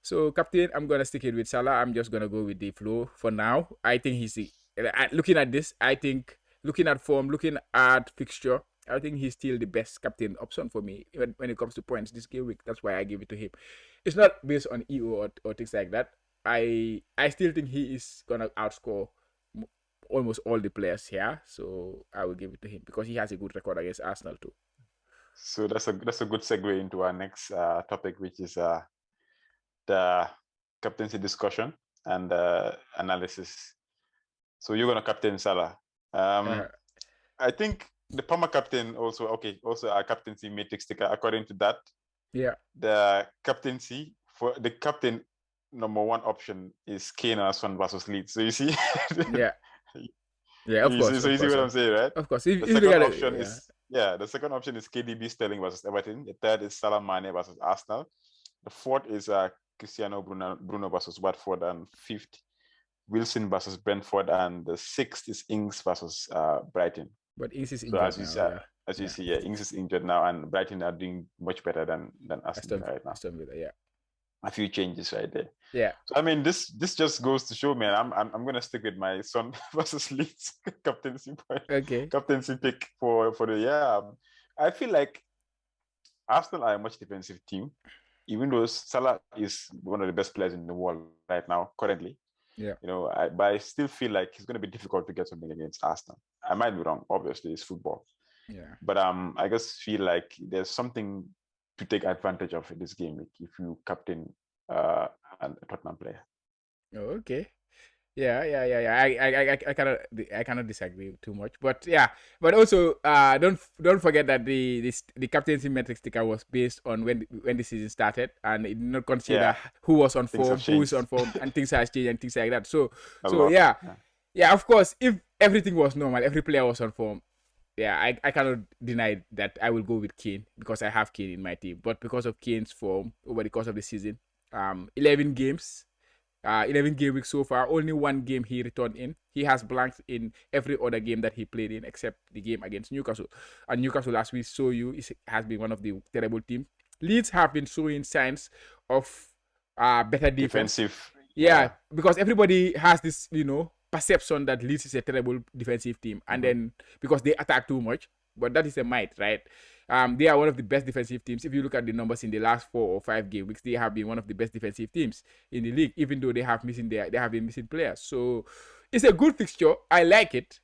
So captain, I'm gonna stick it with Salah. I'm just gonna go with the flow for now. I think looking at this. I think looking at form, looking at fixture, I think he's still the best captain option for me when it comes to points this game week. That's why I give it to him. It's not based on EO or things like that. I still think he is gonna outscore almost all the players here. So I will give it to him because he has a good record against Arsenal too. So that's a good segue into our next topic, which is the captaincy discussion and analysis. So you're gonna captain Salah. I think the Palmer captain also also our captaincy matrix sticker. According to that, yeah, the captaincy for the captain number one option is Kane and Son versus Leeds. So you see, yeah, yeah. Of course, so of you see course, what I'm saying, right? of course. The If you look second at option it, yeah. is the second option is KDB Sterling versus Everton. The third is Salah Mane versus Arsenal. The fourth is Cristiano Bruno versus Watford, and fifth Wilson versus Brentford, and the sixth is Ings versus Brighton. But Ings is So injured now. Yeah, as you yeah. see, Ings is injured now, and Brighton are doing much better than Aston Villa right now. Aston Villa, yeah. A few changes right there. Yeah. So I mean, this just goes to show, man. I'm gonna stick with my Son versus Leeds captaincy pick for the year. I feel like Arsenal are a much defensive team, even though Salah is one of the best players in the world right now, currently. Yeah. You know, but I still feel like it's going to be difficult to get something against Arsenal. I might be wrong. Obviously, it's football. Yeah. But I just feel like there's something to take advantage of this game week if you captain a Tottenham player. Okay. Yeah. I cannot disagree too much, but yeah, but also don't forget that the captaincy metric sticker was based on when the season started, and it did not consider Yeah, who was on things have form, who is changed on form, and things has changed and things like that. So a so lot. yeah, Yeah. yeah. Of course, if everything was normal, every player was on form. Yeah, I cannot deny that I will go with Kane because I have Kane in my team. But because of Kane's form over the course of the season, 11 games, 11 game week so far. Only one game he returned in. He has blanked in every other game that he played in except the game against Newcastle. And Newcastle, as we saw you, has been one of the terrible teams. Leeds have been showing signs of better defense. Defensive. Yeah, Yeah. because everybody has this, perception that Leeds is a terrible defensive team, and Mm-hmm. then because they attack too much, but that is a myth, right? They are one of the best defensive teams. If you look at the numbers in the last 4 or 5 game weeks, they have been one of the best defensive teams in the league, even though they have been missing players. So it's a good fixture. I like it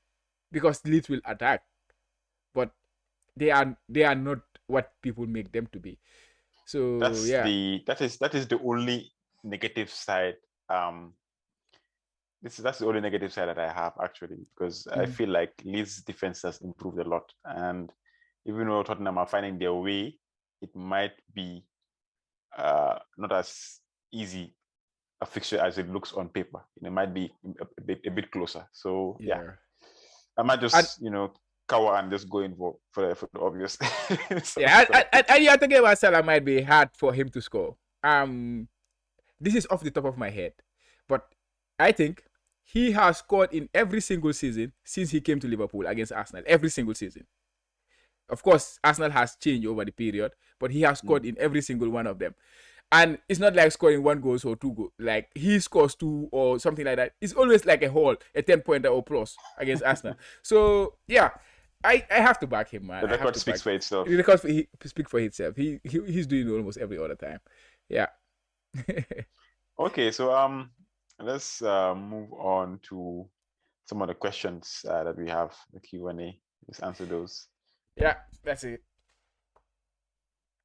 because Leeds will attack, but they are not what people make them to be. So That's yeah, that is the only negative side. That's the only negative side that I have actually, because I mm, feel like Leeds' defense has improved a lot, and even though Tottenham are finding their way, it might be not as easy a fixture as it looks on paper. It might be a bit closer. So yeah, yeah. I might And just cower and just go in for the obvious. yeah, for the and you're talking about Salah might be hard for him to score. This is off the top of my head, but I think he has scored in every single season since he came to Liverpool against Arsenal. Every single season. Of course, Arsenal has changed over the period, but he has Mm. scored in every single one of them. And it's not like scoring one goal or two goals. Like he scores two or something like that. It's always like a haul, a 10-pointer or plus against Arsenal. So yeah, I have to back him, man. The I have record to speaks back. for itself. Because he speak for himself. He's doing it almost every other time. Yeah. Okay, so let's move on to some of the questions that we have, the Q&A. Let's answer those. Yeah, that's it.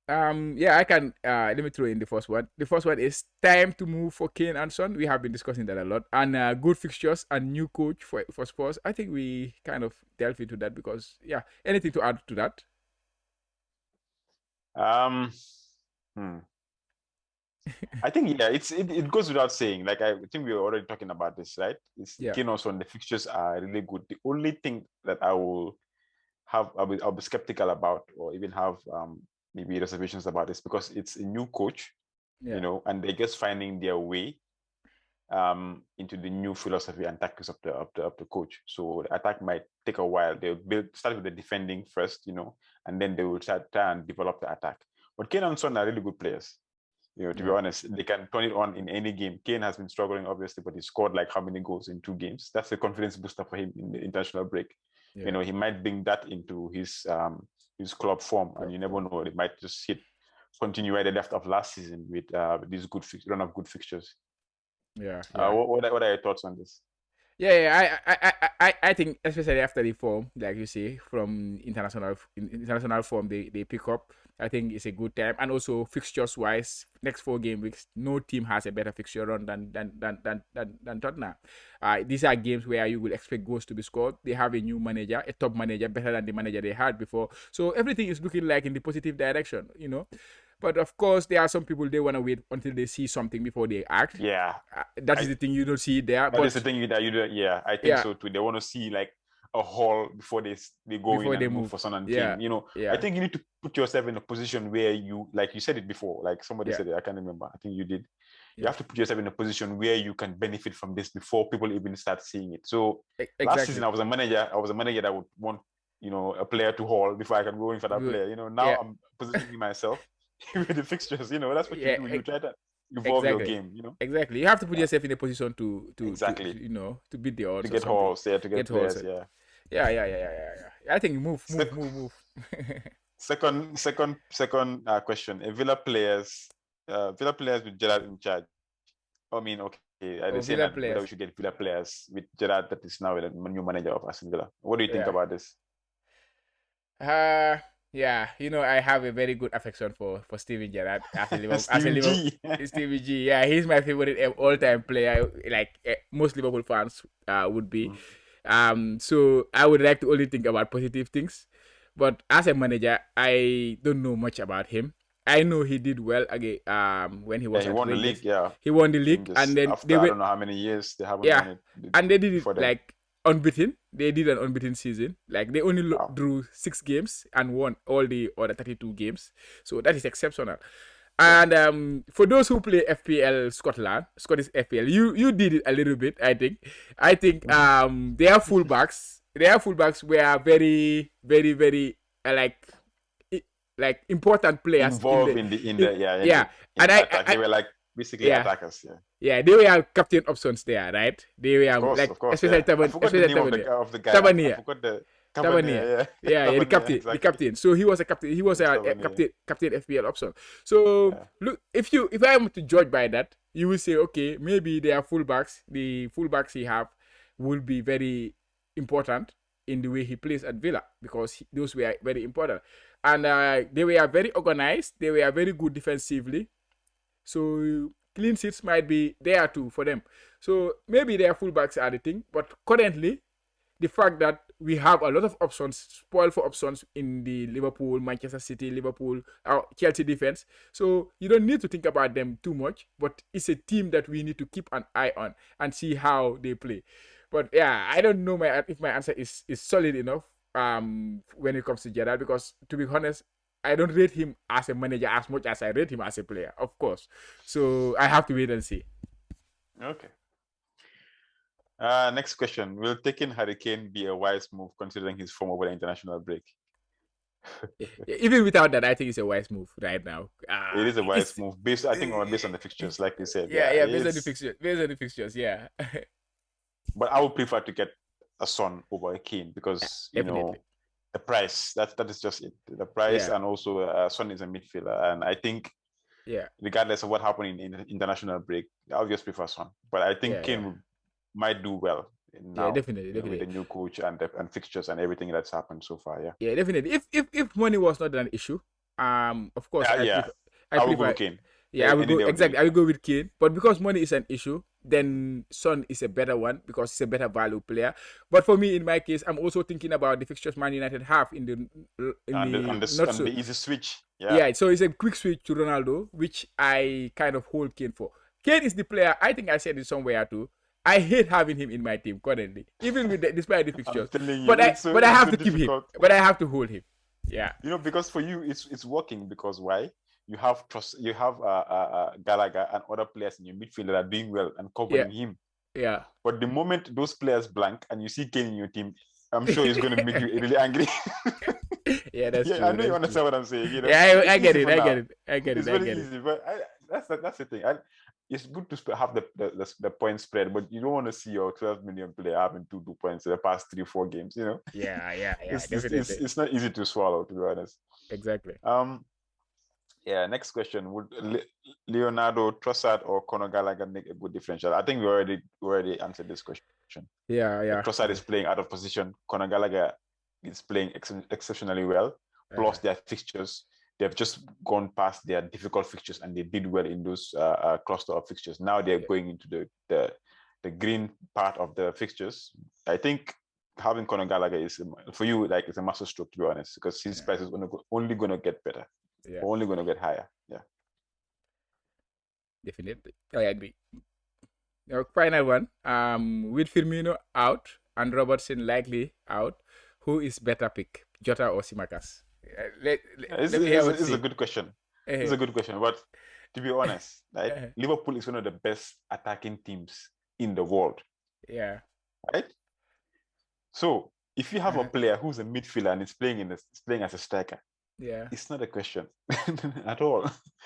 Yeah, I can let me throw in the first one. The first one is time to move for Kane and Son. We have been discussing that a lot. And good fixtures and new coach for Spurs. I think we kind of delve into that because yeah, anything to add to that? Um, hmm. I think yeah, it goes without saying. Like I think we were already talking about this, right? It's Yeah. Kane also, and the fixtures are really good. The only thing that I'll be skeptical about, or even have maybe reservations about this, because it's a new coach, Yeah. and they're just finding their way into the new philosophy and tactics of the coach. So the attack might take a while. They'll start with the defending first, and then they will try and develop the attack. But Kane and Son are really good players. To be Yeah. honest, they can turn it on in any game. Kane has been struggling, obviously, but he scored like how many goals in 2 games? That's a confidence booster for him in the international break. Yeah. He might bring that into his club form, and Club you never form. know. It might just continue where they left off last season with this good run of good fixtures. Yeah. Yeah. What are your thoughts on this? I think especially after the form, like you say, from international form they pick up. I think it's a good time, and also fixtures wise, next 4 game weeks, no team has a better fixture run than Tottenham. These are games where you will expect goals to be scored. They have a new manager, a top manager, better than the manager they had before. So everything is looking like in the positive direction. But of course, there are some people they want to wait until they see something before they act. Yeah, That is I the thing you don't see there. that is the But thing that you do. Yeah, I think yeah, so too. They want to see like a haul before they go in before they and look move. for Son and Yeah, Kane. I yeah, think you need to put yourself in a position where you, like you said it before, like somebody yeah, said it, I can't remember. I think you did. You yeah. have to put yourself in a position where you can benefit from this before people even start seeing it. So last season, Exactly. I was a manager. I was a manager that would want a player to haul before I can go in for that player. Now Yeah, I'm positioning myself with the fixtures. That's what you yeah, do. You try to evolve your exactly, game. exactly. You have to put Yeah, yourself in a position to exactly. to beat the To odds or get something. hauls, yeah, to get Get horse. players, yeah. Yeah. I think move, move, Sec- move, move. second question. Villa players with Gerard in charge. I mean, okay, Oh, they're saying Villa that whether we players. should get Villa players with Gerard that is now the new manager of Aston Villa. What do you think Yeah. about this? Yeah, I have a very good affection for Steven Gerrard as a Stevie Liverpool G. Stevie G. Yeah, he's my favorite all-time player. Like most Liverpool fans would be. Mhm. So I would like to only think about positive things, but as a manager, I don't know much about him. I know he did well again. When he Yeah, was he at won the league. Rangers, Yeah, he won the league, and Rangers. then they After I were don't know how many years they haven't yeah, won it and they did it before then. like unbeaten. They did an unbeaten season. Like they only Wow. drew 6 games and won all the other 32 games. So that is exceptional. Yeah. And for those who play FPL Scottish FPL, you did it a little bit. I think their fullbacks were very very very like important players in Involved the in in the yeah yeah. in And the I, I, attack. I They were like basically yeah, attackers. Yeah. yeah, they were captain options there, right? They were Of like course. especially Yeah. I forgot the name of the guy. I Tavernier. forgot the Tavernier. Tavernier. Yeah. Yeah, yeah, the Tavernier. captain, the Exactly. captain. So he was a captain. He was It was a Tavernier. captain FPL option. So Yeah. look, if I am to judge by that, you will say, okay, maybe their fullbacks, the fullbacks he have, will be very important in the way he plays at Villa because those were very important, and they were very organized. They were very good defensively. So clean sheets might be there too for them. So maybe their fullbacks are the thing, but currently the fact that we have a lot of options, spoil for options in the Liverpool, Manchester City, Liverpool, Chelsea defense. So you don't need to think about them too much, but it's a team that we need to keep an eye on and see how they play. But yeah, I don't know if my answer is solid enough when it comes to Gerrard because to be honest, I don't rate him as a manager as much as I rate him as a player, of course. So I have to wait and see. Okay. Next question. Will taking Harry Kane be a wise move considering his form over the international break? Even without that, I think it's a wise move right now. It is a wise It's move based, I think, based on the fixtures, like you said. yeah, Yeah, yeah, it's. based on the fixtures, yeah. But I would prefer to get a Son over a Kane because Definitely, the price. That is just it. The price, yeah, and also Son is a midfielder, and I think yeah, regardless of what happened in the international break, I'll just prefer Son. But I think yeah, Kane yeah, might do well yeah, now, definitely, with the definitely, new coach and fixtures and everything that's happened so far. Yeah. yeah, definitely. If money was not an issue, of course, Yeah. I I will go prefer. with Kane Yeah, I will any go day of the exactly. week. I will go with Kane, but because money is an issue, then Son is a better one because he's a better value player. But for me, in my case, I'm also thinking about the fixtures Man United have in And the not and the so easy switch. Yeah. yeah. So it's a quick switch to Ronaldo, which I kind of hold Kane for. Kane is the player. I think I said it somewhere too. I hate having him in my team currently, even despite the I'm fixtures. telling you, But I but I it's have so to keep him. difficult. But I have to hold him. Yeah, Because for you it's working because why? You have Gallagher and other players in your midfield that are doing well and yeah, covering him. yeah. But the moment those players blank and you see Kane in your team, I'm sure it's going to make you really angry. Yeah, that's Yeah, I true. know you That's true. understand what I'm saying. Yeah, It's I get easy it. for I get now. it. I get it. It's I very get it. easy, but that's the thing. It's good to have the point spread, but you don't want to see your 12 million player having two points in the past 3-4 games. Yeah, yeah, yeah. It's Definitely. it's not easy to swallow, to be honest. Exactly. Um, yeah. Next question: Would Leonardo Trossard or Conor Gallagher make a good differential? I think we already answered this question. Yeah, Like yeah. Trossard is playing out of position. Conor Gallagher is playing exceptionally well. Uh, Plus their fixtures, they've just gone past their difficult fixtures and they did well in those cluster of fixtures. Now they're yeah, going into the green part of the fixtures. I think having Conor Gallagher is for you like it's a master stroke, to be honest, because his yeah, price is only going to get better, yeah. only going to get higher. Yeah. Definitely. I agree. Now, final one. With Firmino out and Robertson likely out, who is better pick, Jota or Simakas? It's, Let me hear it's, what you it's a say. good question. It's Uh, a good question. But to be honest, right, uh, Liverpool is one of the best attacking teams in the world, yeah. right? So if you have a Uh, player who's a midfielder and is playing as a striker, yeah. it's not a question at all.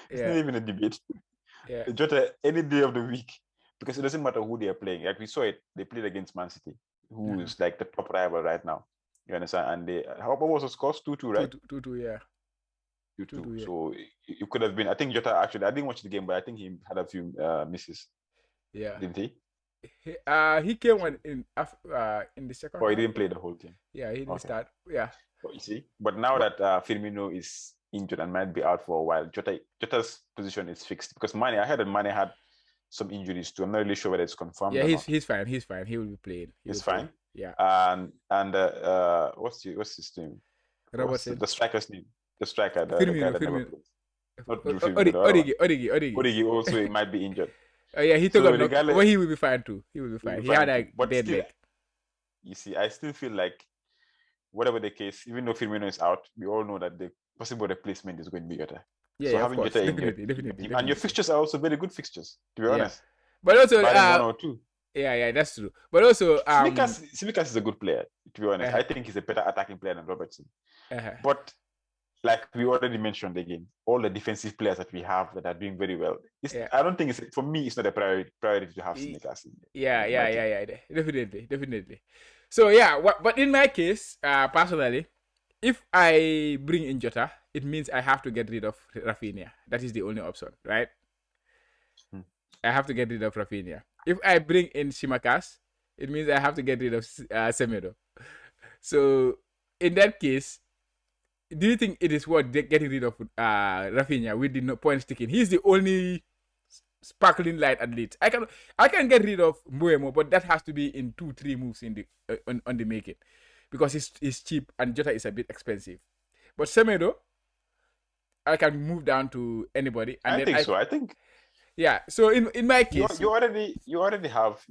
It's not Yeah. even a debate. Yeah. Jota any day of the week, because it doesn't matter who they are playing. Like we saw it, they played against Man City, who Uh-huh. is like the top rival right now. You understand? And what was the score? 2-2, right? Two, yeah. 2-2. Yeah. So it could have been. I think Jota actually. I didn't watch the game, but I think he had a few misses, Yeah. didn't he? He came on in the second Or he half. didn't play the whole game? Yeah, he didn't Okay. start. Yeah, But you see, but now but that Firmino is injured and might be out for a while, Jota's position is fixed because Mane. I heard that Mane had some injuries too. I'm not really sure whether it's confirmed yeah, or he's not. he's fine. He's fine. He will be playing. He will He's play. fine. Yeah, And what's his name? What's Robertson, the striker's name? The striker, the guy Firmino, that never Firmino, plays. Not Drew Firmino, the other one. Origi. Origi also he might be injured. Yeah, he took So a knock, regardless, but he will be fine too. He will be he'll fine. be He had fine too. a But dead still, leg. you see, I still feel like whatever the case, even though Firmino is out, we all know that the possible replacement is going to be Jota. Yeah, So yeah, of having course, Jota in your definitely, team, and your definitely. fixtures are also very good fixtures, to be Yeah, honest. but also, Barring one or two. yeah, that's true. But also, Simikas is a good player, to be honest. I think he's a better attacking player than Robertson. But like we already mentioned again, all the defensive players that we have that are doing very well. Yeah. I don't think it's for me. It's not a priority to have Simikas in Yeah, definitely. So yeah, but in my case, personally, if I bring in Jota, it means I have to get rid of Rafinha. That is the only option, right? I have to get rid of Rafinha. If I bring in Shimakas, it means I have to get rid of Semedo. So in that case, do you think it is worth getting rid of Rafinha with the points taken? He's the only sparkling light athlete. I can get rid of Mbuemo, but that has to be in 2-3 moves in the on the making, because it's cheap and Jota is a bit expensive. But Semedo, I can move down to anybody, and I think so. I think yeah. So in my case, you already have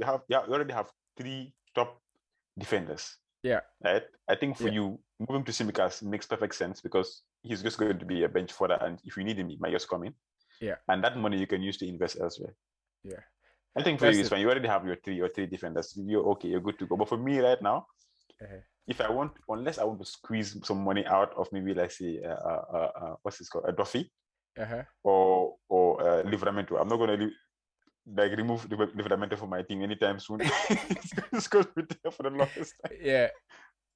three top defenders. Yeah. Right. I think for you, moving to Simikas makes perfect sense because he's just going to be a bench fodder, and if you need him, he might just come in. Yeah. And that money you can use to invest elsewhere. Yeah. I think for you it's fine. You already have your three defenders. You're okay. You're good to go. But for me right now, if I want, unless I want to squeeze some money out of maybe, let's say, what's this called, a Duffy, or Livramento, I'm not going to remove Livramento from my team anytime soon. It's going to be there for the longest time. Yeah.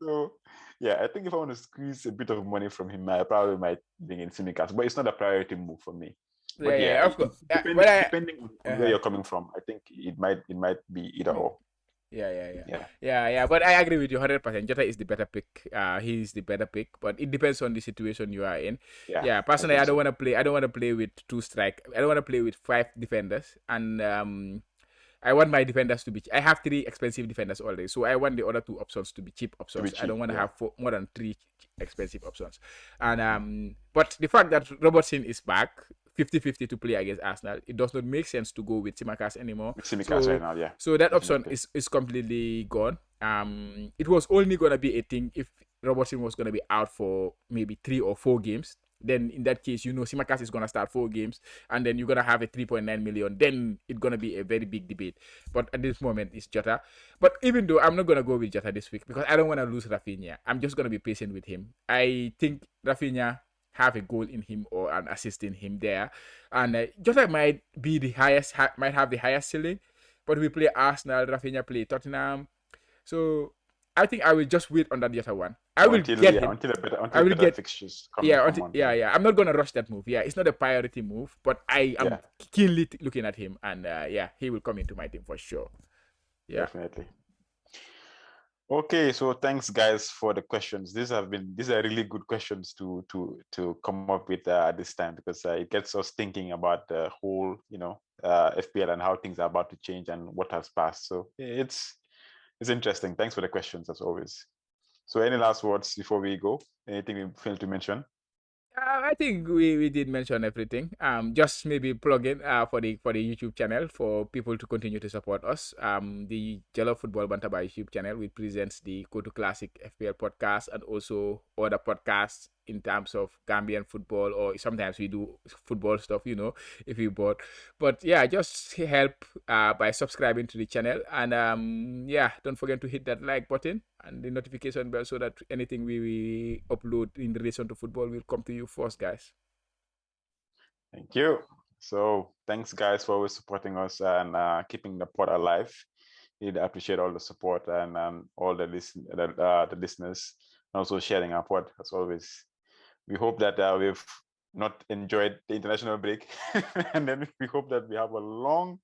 So yeah, I think if I want to squeeze a bit of money from him, I probably might bring in Simikas, but it's not a priority move for me. But yeah, of course. Depending on where you're coming from, I think it might be either or. Yeah. But I agree with you 100%. Jota is the better pick. He's the better pick, but it depends on the situation you are in. Yeah. Personally, I don't want to play. I don't want to play with two strike. I don't want to play with 5 defenders, and I want my defenders to be. I have 3 expensive defenders already, so I want the other 2 options to be cheap options. I don't want to have more than 3 expensive options. And but the fact that Robertson is back, 50-50 to play against Arsenal, it does not make sense to go with Tsimikas anymore. Right now, yeah. So that option is completely gone. It was only gonna be a thing if Robertson was gonna be out for maybe 3 or 4 games. Then in that case, Tsimikas is gonna start 4 games, and then you're gonna have a 3.9 million. Then it's gonna be a very big debate. But at this moment, it's Jota. But even though I'm not gonna go with Jota this week because I don't want to lose Rafinha, I'm just gonna be patient with him. I think Rafinha have a goal in him or an assist in him there, and Jota might be the highest, might have the highest ceiling. But we play Arsenal, Rafinha play Tottenham, so I think I will just wait on that Jota one. I will get him. Until better fixtures come on. Yeah. I'm not gonna rush that move. Yeah, it's not a priority move, but I am keenly looking at him, and he will come into my team for sure. Yeah, definitely. Okay, so thanks guys for the questions. These are really good questions to come up with this time, because it gets us thinking about the whole FPL and how things are about to change and what has passed. So it's interesting. Thanks for the questions as always. So any last words before we go? Anything we failed to mention? I think we did mention everything. Just maybe plug in for the YouTube channel for people to continue to support us. The Jello Football Bantaba YouTube channel, which presents the Kotu Classic FPL podcast and also other podcasts in terms of Gambian football, or sometimes we do football stuff, if you bought. But yeah, just help by subscribing to the channel, and don't forget to hit that like button and the notification bell so that anything we upload in relation to football will come to you first, guys. Thank you. So thanks guys for always supporting us and keeping the pod alive. Really appreciate all the support and all the listeners, and also sharing our pod as always. We hope that we've not enjoyed the international break, and then we hope that we have a long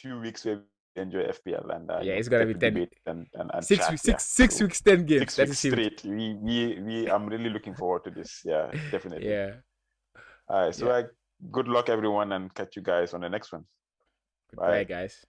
few weeks where we enjoy FPL and Yeah, it's gonna get be to 10, debate and six chat. weeks, Yeah, six so weeks, 10 games. 6 weeks That is huge. straight. We I'm really looking forward to this. Yeah, definitely. Yeah, All right, so yeah. good luck everyone, and catch you guys on the next one. Goodbye, Bye. guys.